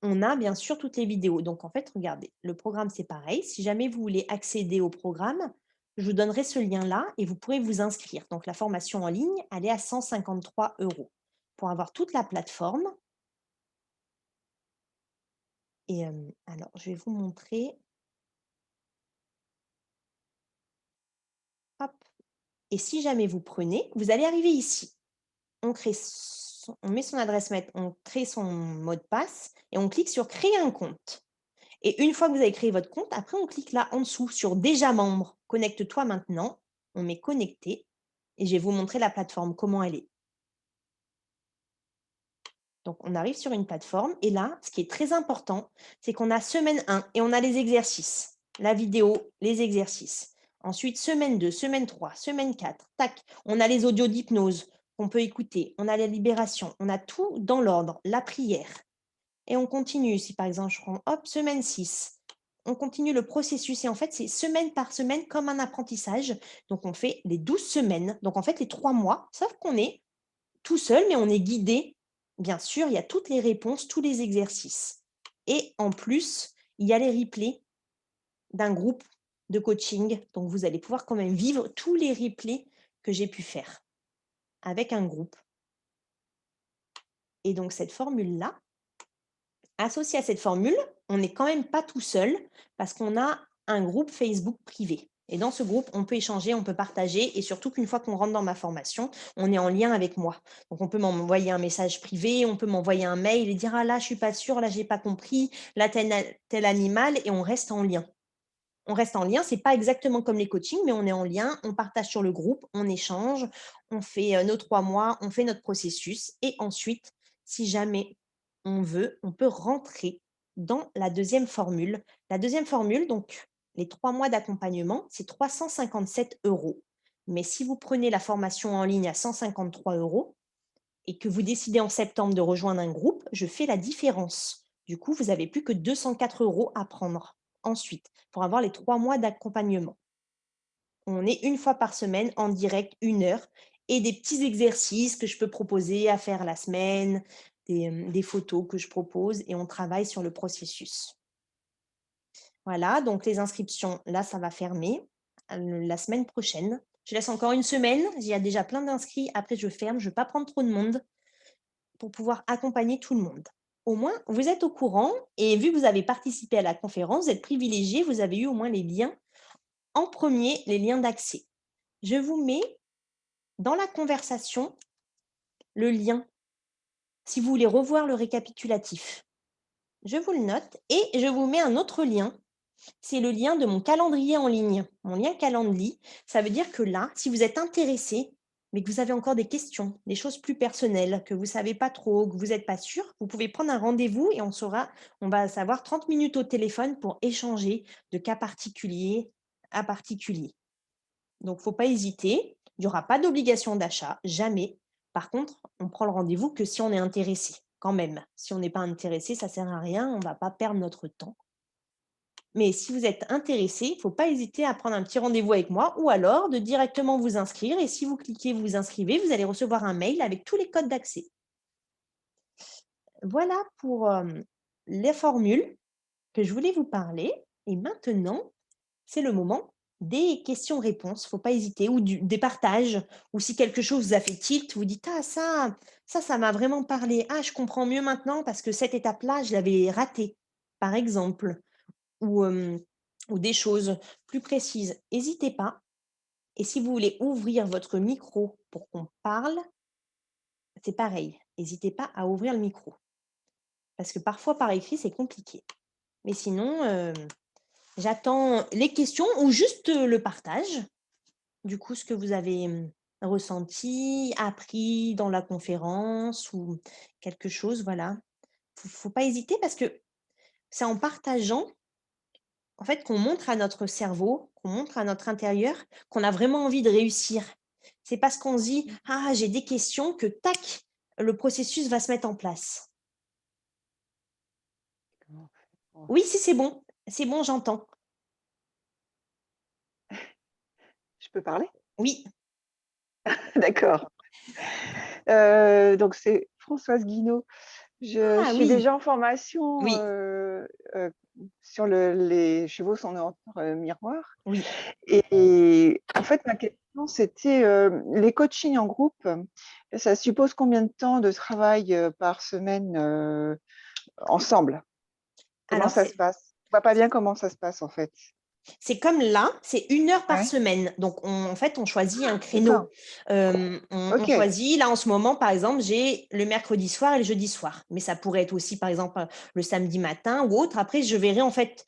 on a bien sûr toutes les vidéos. Donc en fait, regardez, le programme, c'est pareil. Si jamais vous voulez accéder au programme, je vous donnerai ce lien-là et vous pourrez vous inscrire. Donc la formation en ligne, elle est à 153 € pour avoir toute la plateforme. Et alors, je vais vous montrer. Hop. Et si jamais vous prenez, vous allez arriver ici. On crée on met son adresse mail, on crée son mot de passe et on clique sur créer un compte. Et une fois que vous avez créé votre compte, après on clique là en dessous sur déjà membre. Connecte-toi maintenant. On met connecté et je vais vous montrer la plateforme, comment elle est. Donc, on arrive sur une plateforme et là, ce qui est très important, c'est qu'on a semaine 1 et on a les exercices, la vidéo, les exercices. Ensuite, semaine 2, semaine 3, semaine 4, tac, on a les audios d'hypnose qu'on peut écouter, on a la libération, on a tout dans l'ordre, la prière. Et on continue. Si par exemple, je prends, hop, semaine 6, on continue le processus et en fait, c'est semaine par semaine comme un apprentissage. Donc, on fait les 12 semaines, donc en fait, les 3 mois, sauf qu'on est tout seul, mais on est guidé. Bien sûr, il y a toutes les réponses, tous les exercices. Et en plus, il y a les replays d'un groupe de coaching. Donc, vous allez pouvoir quand même vivre tous les replays que j'ai pu faire avec un groupe. Et donc, cette formule-là, associée à cette formule, on n'est quand même pas tout seul parce qu'on a un groupe Facebook privé. Et dans ce groupe, on peut échanger, on peut partager et surtout qu'une fois qu'on rentre dans ma formation, on est en lien avec moi. Donc, on peut m'envoyer un message privé, on peut m'envoyer un mail et dire: «Ah là, je suis pas sûre, là, j'ai pas compris, là, tel animal» et on reste en lien. On reste en lien, c'est pas exactement comme les coachings, mais on est en lien, on partage sur le groupe, on échange, on fait, nos 3 mois, on fait notre processus et ensuite, si jamais on veut, on peut rentrer dans la deuxième formule. La deuxième formule, donc les 3 mois d'accompagnement, c'est 357 €. Mais si vous prenez la formation en ligne à 153 € et que vous décidez en septembre de rejoindre un groupe, je fais la différence. Du coup, vous avez plus que 204 € à prendre ensuite pour avoir les 3 mois d'accompagnement. On est une fois par semaine en direct, 1 heure et des petits exercices que je peux proposer à faire la semaine, des photos que je propose et on travaille sur le processus. Voilà, donc les inscriptions, là, ça va fermer, la semaine prochaine. Je laisse encore une semaine, il y a déjà plein d'inscrits, après je ferme, je ne veux pas prendre trop de monde pour pouvoir accompagner tout le monde. Au moins, vous êtes au courant et vu que vous avez participé à la conférence, vous êtes privilégié, vous avez eu au moins les liens en premier, les liens d'accès. Je vous mets dans la conversation le lien si vous voulez revoir le récapitulatif. Je vous le note et je vous mets un autre lien. C'est le lien de mon calendrier en ligne, mon lien Calendly. Ça veut dire que là, si vous êtes intéressé, mais que vous avez encore des questions, des choses plus personnelles, que vous ne savez pas trop, que vous n'êtes pas sûr, vous pouvez prendre un rendez-vous et on va savoir 30 minutes au téléphone pour échanger de cas particulier à particulier. Donc, il ne faut pas hésiter. Il n'y aura pas d'obligation d'achat, jamais. Par contre, on prend le rendez-vous que si on est intéressé, quand même. Si on n'est pas intéressé, ça ne sert à rien, on ne va pas perdre notre temps. Mais si vous êtes intéressé, il ne faut pas hésiter à prendre un petit rendez-vous avec moi ou alors de directement vous inscrire. Et si vous cliquez, vous vous inscrivez, vous allez recevoir un mail avec tous les codes d'accès. Voilà pour les formules que je voulais vous parler. Et maintenant, c'est le moment des questions-réponses. Il ne faut pas hésiter ou des partages. Ou si quelque chose vous a fait tilt, vous dites: «Ah ça m'a vraiment parlé. Ah, je comprends mieux maintenant parce que cette étape-là, je l'avais ratée», par exemple. Ou, ou des choses plus précises, n'hésitez pas. Et si vous voulez ouvrir votre micro pour qu'on parle, c'est pareil, n'hésitez pas à ouvrir le micro. Parce que parfois par écrit, c'est compliqué. Mais sinon, j'attends les questions ou juste, le partage. Du coup, ce que vous avez, ressenti, appris dans la conférence ou quelque chose, voilà. Faut pas hésiter parce que c'est en partageant en fait, qu'on montre à notre cerveau, qu'on montre à notre intérieur qu'on a vraiment envie de réussir. C'est parce qu'on se dit: «Ah, j'ai des questions» que tac, le processus va se mettre en place. Comment on fait pour Oui, si c'est bon, j'entends. je peux parler? Oui. D'accord. Donc c'est Françoise Guinaud. Je Ah suis oui, déjà en formation, oui, sur les chevaux sans ordre, miroir oui. et en fait, ma question, c'était, les coachings en groupe, ça suppose combien de temps de travail, par semaine, ensemble? Comment Alors ça se passe? Je vois pas bien comment ça se passe, en fait. C'est comme là, c'est 1 heure par Ouais, semaine. Donc, en fait, on choisit un créneau. d'accord. On OK, choisit, là, en ce moment, par exemple, j'ai le mercredi soir et le jeudi soir. Mais ça pourrait être aussi, par exemple, le samedi matin ou autre. Après, je verrai, en fait,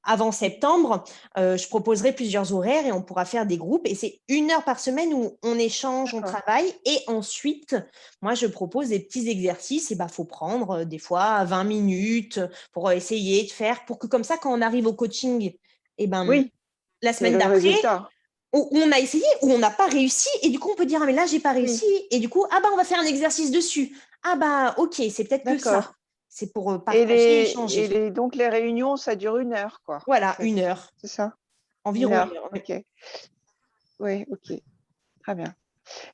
avant septembre, je proposerai plusieurs horaires et on pourra faire des groupes. Et c'est 1 heure par semaine où on échange, on d'accord. travaille. Et ensuite, moi, je propose des petits exercices. Et bah, faut prendre des fois 20 minutes pour essayer de faire, pour que comme ça, quand on arrive au coaching, et ben, Oui, la tu as semaine le d'après, résultat. on a essayé ou on n'a pas réussi. Et du coup, on peut dire, ah, mais là, j'ai pas Oui, réussi. Et du coup, ah bah, on va faire un exercice dessus. Ah bah, ok, c'est peut-être que ça. d'accord. C'est pour Et partager, échanger. donc les réunions, ça dure 1 heure, quoi, en Voilà, fait. 1 heure. C'est ça? Une Environ une heure, heure. OK. Oui, OK, très bien.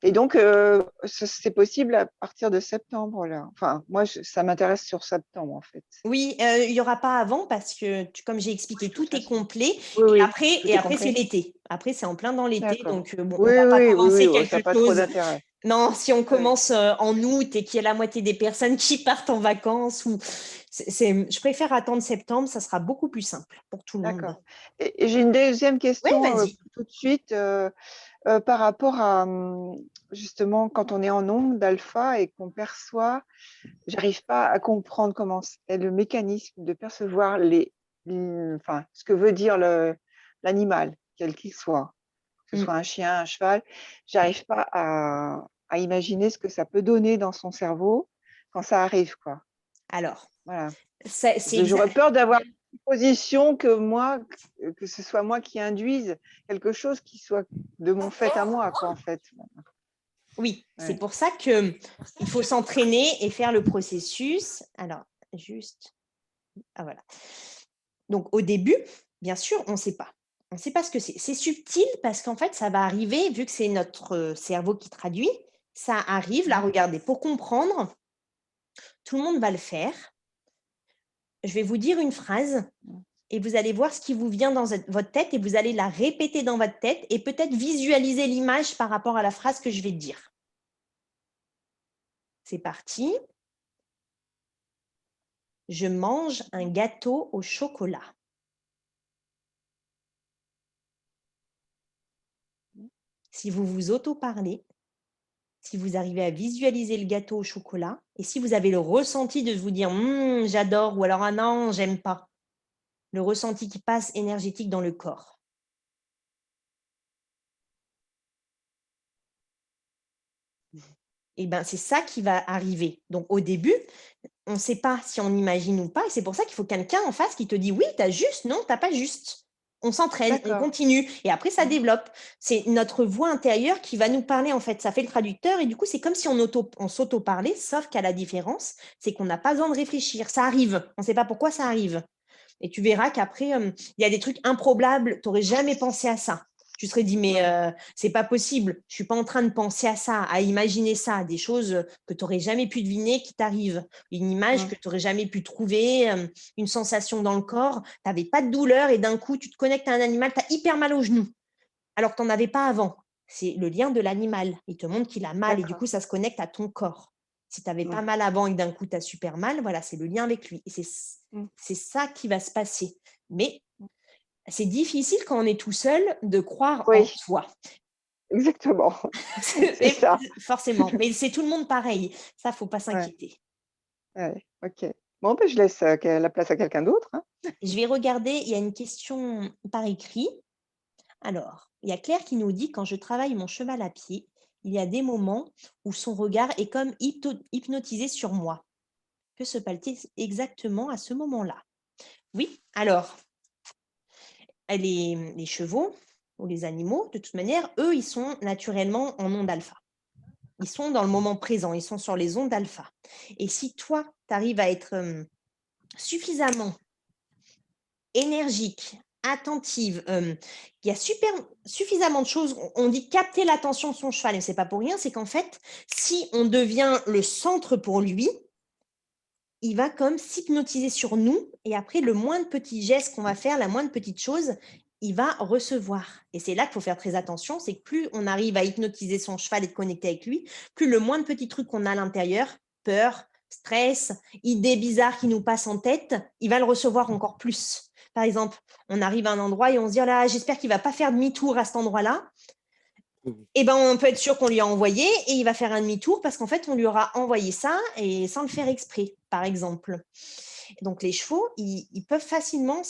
Et donc, c'est possible à partir de septembre, là? Enfin, moi, ça m'intéresse sur septembre, en fait. Oui, il y aura pas avant parce que comme j'ai Oui, expliqué, de toute tout est façon. complet Oui, oui, tout et est après c'est complet. l'été. Après, c'est en plein dans l'été, D'accord. donc bon, on Oui, va pas oui, oui, oui, commencer oh, ça quelque a pas trop chose. d'intérêt. Non, si on Oui, commence, en août et qu'il y a la moitié des personnes qui partent en vacances ou je préfère attendre septembre, ça sera beaucoup plus simple pour tout le monde. d'accord. Et j'ai une deuxième Oui, question, vas-y. tout de suite, par rapport à, justement, quand on est en onde d'alpha et qu'on perçoit, j'arrive pas à comprendre comment est le mécanisme de percevoir enfin, ce que veut dire l'animal, quel qu'il soit, que ce Mmh. soit un chien, un cheval. J'arrive pas à imaginer ce que ça peut donner dans son cerveau quand ça arrive, quoi. Alors, Voilà. c'est J'aurais exact. peur d'avoir une position que ce soit moi qui induise quelque chose qui soit de mon fait à moi, quoi, en fait. Oui, c'est Ouais. pour ça que il faut s'entraîner et faire le processus. Alors, juste, ah voilà. Donc au début, bien sûr, on ne sait pas. On ne sait pas ce que c'est. C'est subtil parce qu'en fait, ça va arriver, vu que c'est notre cerveau qui traduit, ça arrive, là, Mmh. regardez, pour comprendre, tout le monde va le faire. Je vais vous dire une phrase Mmh. et vous allez voir ce qui vous vient dans votre tête et vous allez la répéter dans votre tête et peut-être visualiser l'image par rapport à la phrase que je vais dire. C'est parti. Je mange un gâteau au chocolat. Si vous vous auto-parlez, si vous arrivez à visualiser le gâteau au chocolat et si vous avez le ressenti de vous dire j'adore ou alors ah non, j'aime pas. Le ressenti qui passe énergétique dans le corps. Et ben c'est ça qui va arriver. Donc au début, on ne sait pas si on imagine ou pas et c'est pour ça qu'il faut quelqu'un en face qui te dit oui, tu as juste, non, tu pas juste. On s'entraîne, on D'accord. continue et après ça Mmh. développe. C'est notre voix intérieure qui va nous parler en fait, ça fait le traducteur et du coup c'est comme si on s'auto-parlait sauf qu'à la différence, c'est qu'on n'a pas besoin de réfléchir, ça arrive, on ne sait pas pourquoi ça arrive. Et tu verras qu'après, il y a des trucs improbables, tu n'aurais jamais pensé à ça. Tu te serais dit, mais Ouais. c'est pas possible, je suis pas en train de penser à ça, à imaginer ça, des choses que tu n'aurais jamais pu deviner qui t'arrivent, une image Mmh. que tu n'aurais jamais pu trouver, une sensation dans le corps, tu n'avais pas de douleur et d'un coup, tu te connectes à un animal, tu as hyper mal au genou, alors que tu n'en avais pas avant. C'est le lien de l'animal. Il te montre qu'il a mal et du D'accord. coup, ça se connecte à ton corps. Si tu n'avais Mmh. pas mal avant et que d'un coup, tu as super mal, voilà, c'est le lien avec lui. Et Mmh. c'est ça qui va se passer. Mais Mmh. c'est difficile quand on est tout seul de croire en Oui, soi. exactement. C'est Et ça. forcément, mais c'est tout le monde pareil. Ça, faut pas Ouais, s'inquiéter. ouais, OK. Bon, ben, je laisse, la place à quelqu'un d'autre, hein. Je vais regarder, il y a une question par écrit. Alors, il y a Claire qui nous dit: «Quand je travaille mon cheval à pied, il y a des moments où son regard est comme hypnotisé sur moi. Que se passe-t-il exactement à ce moment-là?» Oui, alors, les chevaux ou les animaux, de toute manière, eux, ils sont naturellement en onde alpha. Ils sont dans le moment présent, ils sont sur les ondes alpha. Et si toi, tu arrives à être suffisamment énergique, attentive, il y a suffisamment de choses. On dit capter l'attention de son cheval, et c'est pas pour rien, c'est qu'en fait, si on devient le centre pour lui, il va comme s'hypnotiser sur nous et après le moindre petit geste qu'on va faire, la moindre petite chose, il va recevoir. Et c'est là qu'il faut faire très attention, c'est que plus on arrive à hypnotiser son cheval et de connecter avec lui, plus le moindre petit truc qu'on a à l'intérieur, peur, stress, idée bizarre qui nous passe en tête, il va le recevoir encore plus. Par exemple, on arrive à un endroit et on se dit: «Oh là, j'espère qu'il va pas faire demi-tour à cet endroit-là». Et ben, on peut être sûr qu'on lui a envoyé et il va faire un demi-tour parce qu'en fait, on lui aura envoyé ça et sans le faire exprès, par exemple. Donc les chevaux, ils peuvent facilement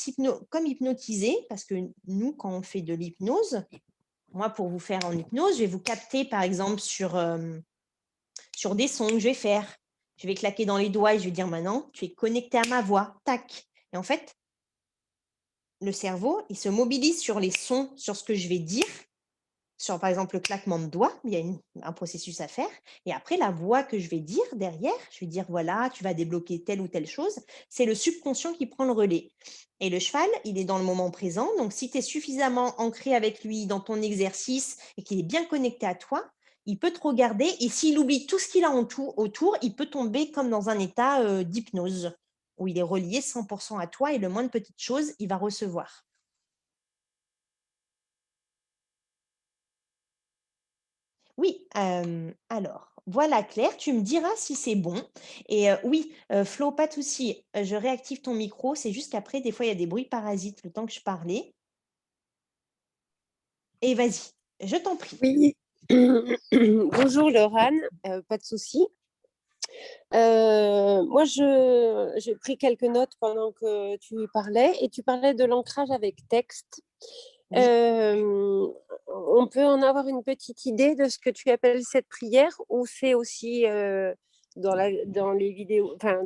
comme hypnotiser parce que nous, quand on fait de l'hypnose, moi, pour vous faire en hypnose, je vais vous capter, par exemple, sur des sons que je vais faire. Je vais claquer dans les doigts et je vais dire: «Maintenant, tu es connecté à ma voix». Tac, et en fait, le cerveau, il se mobilise sur les sons, sur ce que je vais dire, sur, par exemple, le claquement de doigts, il y a un processus à faire. Et après, la voix que je vais dire derrière, je vais dire: «Voilà, tu vas débloquer telle ou telle chose». C'est le subconscient qui prend le relais. Et le cheval, il est dans le moment présent. Donc, si tu es suffisamment ancré avec lui dans ton exercice et qu'il est bien connecté à toi, il peut te regarder. Et s'il oublie tout ce qu'il a autour, il peut tomber comme dans un état d'hypnose où il est relié 100% à toi et le moins de petites choses, il va recevoir. Oui, alors, voilà Claire, tu me diras si c'est bon. Et oui, Flo, pas de souci, je réactive ton micro, c'est juste qu'après des fois il y a des bruits parasites le temps que je parlais. Et vas-y, je t'en prie. Oui, bonjour Laurane, pas de souci. Moi, j'ai pris quelques notes pendant que tu parlais et tu parlais de l'ancrage avec texte. Oui, On peut en avoir une petite idée de ce que tu appelles cette prière ou c'est aussi dans les vidéos, enfin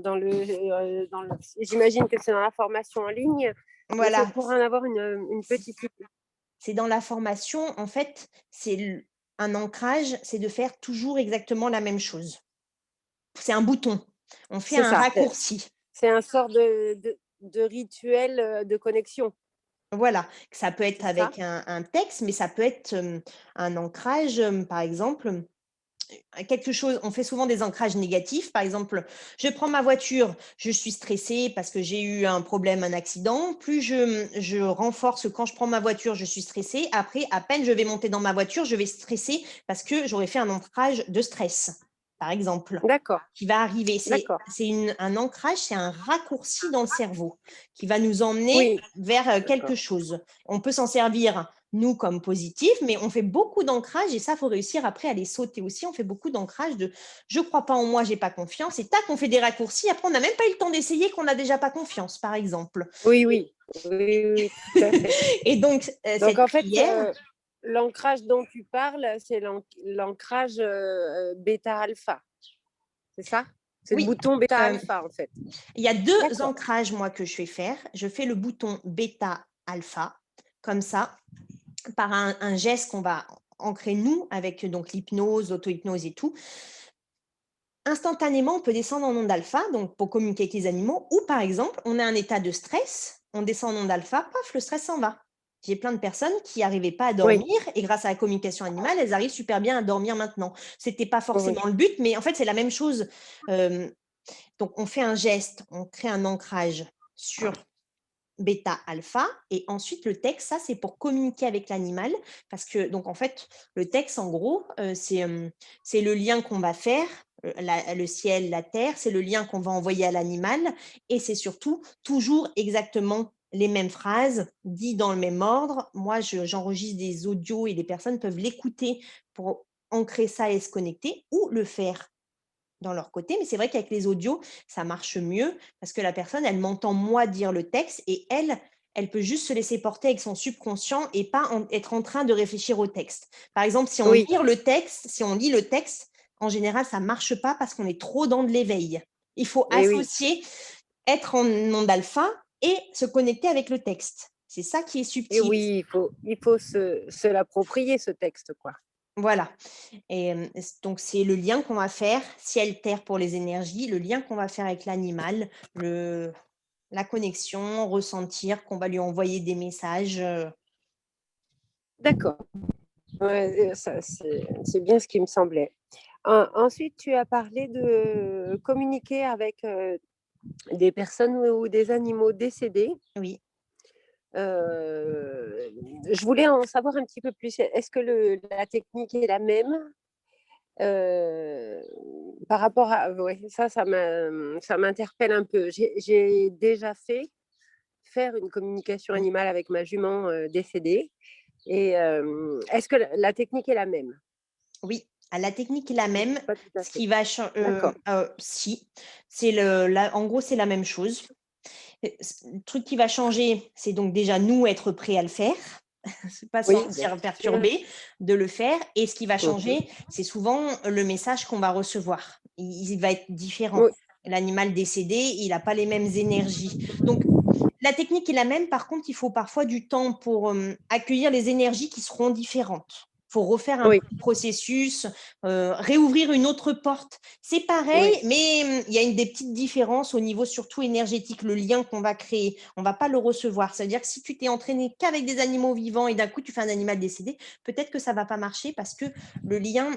j'imagine que c'est dans la formation en ligne, mais c'est voilà, pour en avoir une petite idée. c'est dans la formation, en fait, un ancrage, c'est de faire toujours exactement la même chose. C'est un bouton, on fait C'est un ça, raccourci. c'est un sort de rituel de connexion, Voilà, ça peut être c'est ça? avec un texte, mais ça peut être un ancrage, par exemple. Quelque chose, on fait souvent des ancrages négatifs. Par exemple, je prends ma voiture, je suis stressée parce que j'ai eu un problème, un accident. Plus je renforce quand je prends ma voiture, je suis stressée. Après, à peine je vais monter dans ma voiture, je vais stresser parce que j'aurais fait un ancrage de stress, par exemple, D'accord, qui va arriver. d'accord. Un ancrage, c'est un raccourci dans le cerveau qui va nous emmener Oui, vers quelque d'accord. chose. On peut s'en servir nous comme positif, mais on fait beaucoup d'ancrage et ça, faut réussir après à les sauter aussi. On fait beaucoup d'ancrage de je crois pas en moi, j'ai pas confiance et tac, on fait des raccourcis. Après, on n'a même pas eu le temps d'essayer qu'on n'a déjà pas confiance, par exemple. Oui, oui, oui, oui, tout à fait. Et donc, Donc, cette en fait, prière, l'ancrage dont tu parles, c'est l'ancrage bêta-alpha, c'est ça? C'est le oui, bouton euh, bêta-alpha, en fait. il y a deux D'accord. ancrages, moi, que je fais faire. Je fais le bouton bêta alpha, comme ça, par un geste qu'on va ancrer nous avec donc l'hypnose, l'auto-hypnose et tout. Instantanément, on peut descendre en onde alpha, donc pour communiquer avec les animaux, ou par exemple, on a un état de stress, on descend en onde alpha, paf, le stress s'en va. J'ai plein de personnes qui n'arrivaient pas à Oui, dormir et grâce à la communication animale, elles arrivent super bien à dormir maintenant. C'était pas oui. forcément le but, mais en fait, c'est la même chose. Euh, donc, on fait un geste, on crée un ancrage sur bêta, alpha, et ensuite le texte, ça c'est pour communiquer avec l'animal, parce que donc en fait le texte en gros c'est le lien qu'on va faire, le ciel, la terre, c'est le lien qu'on va envoyer à l'animal, et c'est surtout toujours exactement les mêmes phrases dites dans le même ordre. Moi j'enregistre des audios et les personnes peuvent l'écouter pour ancrer ça et se connecter, ou le faire dans leur côté. Mais c'est vrai qu'avec les audios, ça marche mieux parce que la personne, elle m'entend moi dire le texte et elle peut juste se laisser porter avec son subconscient et pas être en train de réfléchir au texte. Par exemple, Oui, si on lit le texte, en général, ça marche pas parce qu'on est trop dans de l'éveil. Il faut et oui. associer être en onde alpha et se connecter avec le texte. C'est ça qui est Et subtil. oui, il faut se l'approprier, ce texte, quoi. Voilà. Et donc, c'est le lien qu'on va faire, ciel-terre pour les énergies, le lien qu'on va faire avec l'animal, la connexion, ressentir qu'on va lui envoyer des messages. D'accord. Ouais, ça, c'est bien ce qui me semblait. Ensuite, tu as parlé de communiquer avec des personnes ou des animaux décédés. Oui. Je voulais en savoir un petit peu plus. Est-ce que la technique est la même par rapport à... Ouais, ça m'interpelle un peu. J'ai déjà fait faire une communication animale avec ma jument décédée. Et est-ce que la technique est la même? Oui, la technique est la même. Pas tout à Ce fait. qui va D'accord. si, en gros, c'est la même chose. Le truc qui va changer, c'est donc déjà nous être prêts à le faire. C'est pas se Oui, bien sentir sûr. perturbé de le faire et ce qui va Mhm. changer, c'est souvent le message qu'on va recevoir. Il va être différent. Oui, L'animal décédé, il a pas les mêmes énergies. Donc la technique est la même, par contre, il faut parfois du temps pour, accueillir les énergies qui seront différentes. Il faut refaire un oui, processus, réouvrir une autre porte. C'est pareil, oui, mais, il y a des petites différences au niveau surtout énergétique, le lien qu'on va créer, on ne va pas le recevoir. Ça veut dire que si tu t'es entraîné qu'avec des animaux vivants et d'un coup tu fais un animal décédé, peut-être que ça ne va pas marcher parce que le lien,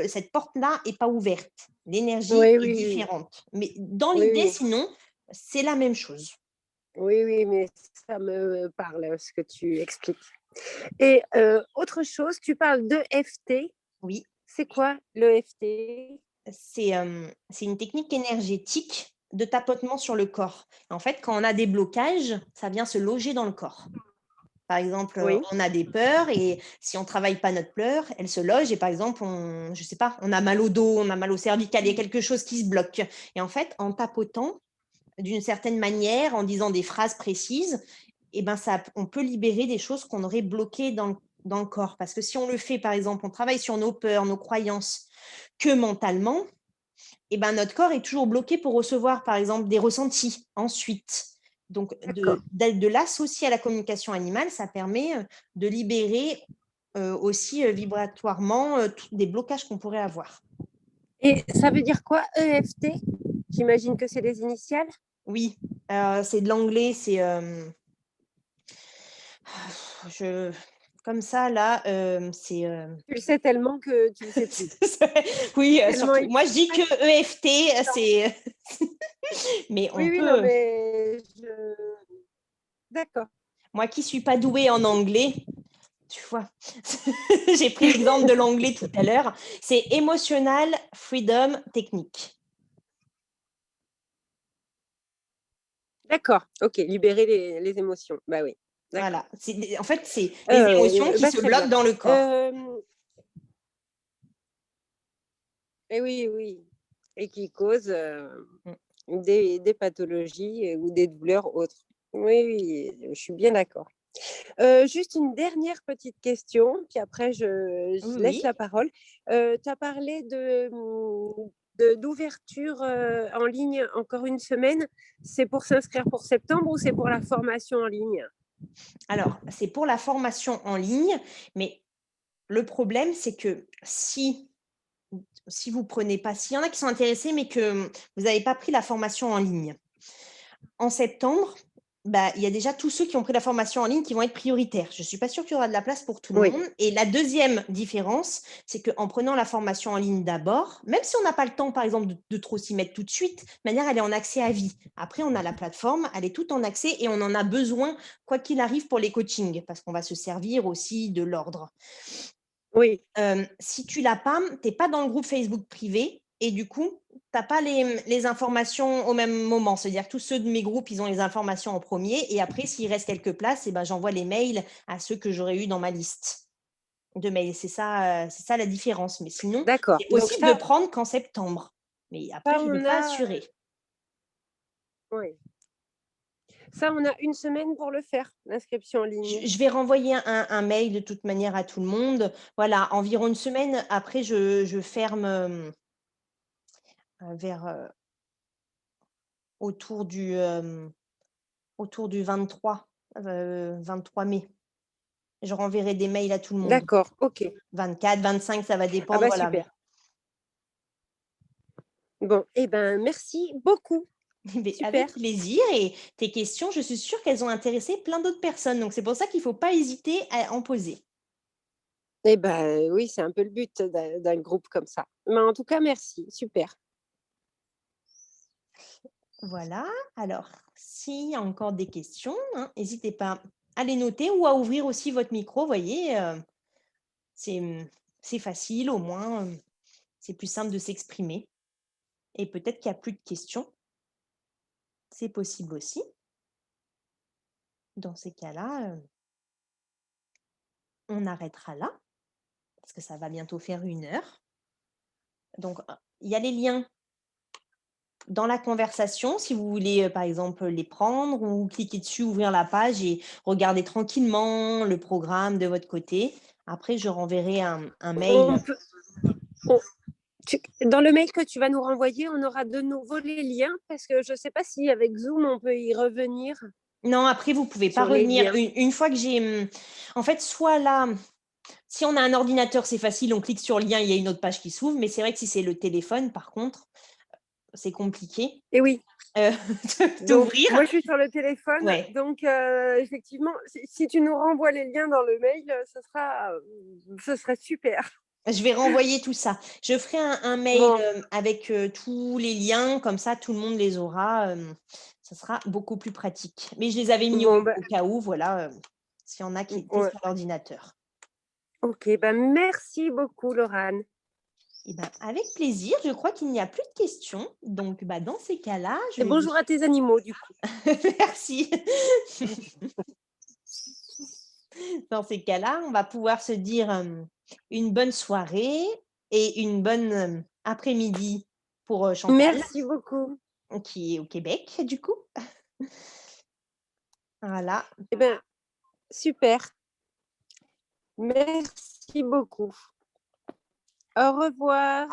cette porte-là est pas ouverte. L'énergie oui, est oui, oui, différente. Mais dans oui, l'idée, oui, sinon, c'est la même chose. oui, oui, mais ça me parle ce que tu expliques. Et autre chose, tu parles d'EFT. Oui. C'est quoi l'EFT? C'est une technique énergétique de tapotement sur le corps. En fait, quand on a des blocages, ça vient se loger dans le corps. Par exemple, Oui, on a des peurs et si on travaille pas notre peur, elle se loge et par exemple, je sais pas, on a mal au dos, on a mal au cervical, il y a quelque chose qui se bloque. Et en fait, en tapotant d'une certaine manière, en disant des phrases précises, et ben ça, on peut libérer des choses qu'on aurait bloquées dans le corps. Parce que si on le fait, par exemple, on travaille sur nos peurs, nos croyances, que mentalement, et ben notre corps est toujours bloqué pour recevoir, par exemple, des ressentis ensuite. Donc, d'accord. de l'associer à la communication animale, ça permet de libérer aussi vibratoirement tous des blocages qu'on pourrait avoir. Et ça veut dire quoi, EFT? J'imagine que c'est des initiales? Oui, c'est de l'anglais, c'est je, comme ça, là, c'est Tu le sais tellement que tu le sais plus. oui, Tellement surtout. Moi, je dis que EFT, c'est mais oui, on oui, non, peut. mais d'accord. Moi qui suis pas douée en anglais, tu vois, j'ai pris l'exemple de l'anglais tout à l'heure. C'est Emotional Freedom Technique. D'accord, ok, libérer les émotions. Bah oui, d'accord. Voilà. En fait, c'est les émotions qui Bah, se très bien. bloquent dans le corps. Et oui, oui. Et qui cause Mm. des pathologies ou des douleurs autres. Oui, oui, je suis bien d'accord. Juste une dernière petite question, puis après Oui, je laisse oui. la parole. Tu as parlé d'ouverture en ligne encore une semaine. C'est pour s'inscrire pour septembre ou c'est pour la formation en ligne? Alors, c'est pour la formation en ligne, mais le problème, c'est que si vous prenez pas, s'il y en a qui sont intéressés, mais que vous n'avez pas pris la formation en ligne, en septembre, bah, il y a déjà tous ceux qui ont pris la formation en ligne qui vont être prioritaires. Je ne suis pas sûre qu'il y aura de la place pour tout le Oui, monde. Et la deuxième différence, c'est qu'en prenant la formation en ligne d'abord, même si on n'a pas le temps, par exemple, de trop s'y mettre tout de suite, de manière, elle est en accès à vie. Après, on a la plateforme, elle est toute en accès et on en a besoin, quoi qu'il arrive, pour les coachings, parce qu'on va se servir aussi de l'ordre. oui, Si tu l'as pas, tu es pas dans le groupe Facebook privé et du coup, tu as pas les informations au même moment. C'est-à-dire que tous ceux de mes groupes, ils ont les informations en premier et après, s'il reste quelques places, et ben, j'envoie les mails à ceux que j'aurais eu dans ma liste de mails. C'est ça la différence. Mais sinon, d'accord. c'est Donc possible de prendre qu'en septembre. Mais après, ça je ne peux on pas a, assurer. oui. Ça, on a une semaine pour le faire, l'inscription en ligne. Je vais renvoyer un mail de toute manière à tout le monde. Voilà, environ une semaine. Après, je ferme vers autour du, autour du 23 mai. Je renverrai des mails à tout le monde. D'accord, ok. 24, 25, ça va Ah dépendre, bah voilà. super. Bon, eh ben merci beaucoup. Mais avec Super. plaisir et tes questions, je suis sûre qu'elles ont intéressé plein d'autres personnes. Donc c'est pour ça qu'il ne faut pas hésiter à en poser. Eh ben oui, c'est un peu le but d'un groupe comme ça. Mais en tout cas, merci. Super. Voilà. Alors, s'il y a encore des questions, hein, n'hésitez pas à les noter ou à ouvrir aussi votre micro. Vous voyez, c'est, c'est facile, au moins, c'est plus simple de s'exprimer. Et peut-être qu'il n'y a plus de questions. C'est possible aussi. Dans ces cas-là, on arrêtera là, parce que ça va bientôt faire 1 heure. Donc, il y a les liens dans la conversation, si vous voulez, par exemple, les prendre ou cliquer dessus, ouvrir la page et regarder tranquillement le programme de votre côté. Après, je renverrai un mail. On peut- on- Dans le mail que tu vas nous renvoyer, on aura de nouveau les liens parce que je ne sais pas si avec Zoom, on peut y revenir Non, après, vous pouvez pas sur les revenir. liens. Une fois que j'ai... En fait, soit là, si on a un ordinateur, c'est facile, on clique sur le lien, il y a une autre page qui s'ouvre. Mais c'est vrai que si c'est le téléphone, par contre, c'est compliqué Et oui, donc d'ouvrir. moi je suis sur le téléphone, Ouais. donc effectivement, si tu nous renvoies les liens dans le mail, ce serait super. Je vais renvoyer tout ça. Je ferai un mail Bon, avec tous les liens, comme ça tout le monde les aura. Ça sera beaucoup plus pratique. Mais je les avais mis bon, bah, au cas où, voilà, s'il y en a qui étaient ouais. sur l'ordinateur. Ok, bah merci beaucoup, Laurane. Eh ben, avec plaisir, je crois qu'il n'y a plus de questions. Donc, dans ces cas-là, je Et vais vous... bonjour à tes animaux, du coup. Merci. Dans ces cas-là, on va pouvoir se dire une bonne soirée et une bonne après-midi pour Chantal, Merci beaucoup. qui est au Québec, du coup. Voilà. Eh bien, super. Merci beaucoup. Au revoir.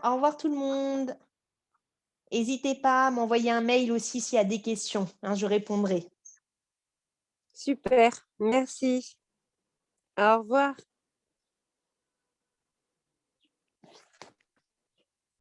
Au revoir tout le monde. N'hésitez pas à m'envoyer un mail aussi s'il y a des questions, hein, je répondrai. Super. Merci. Au revoir.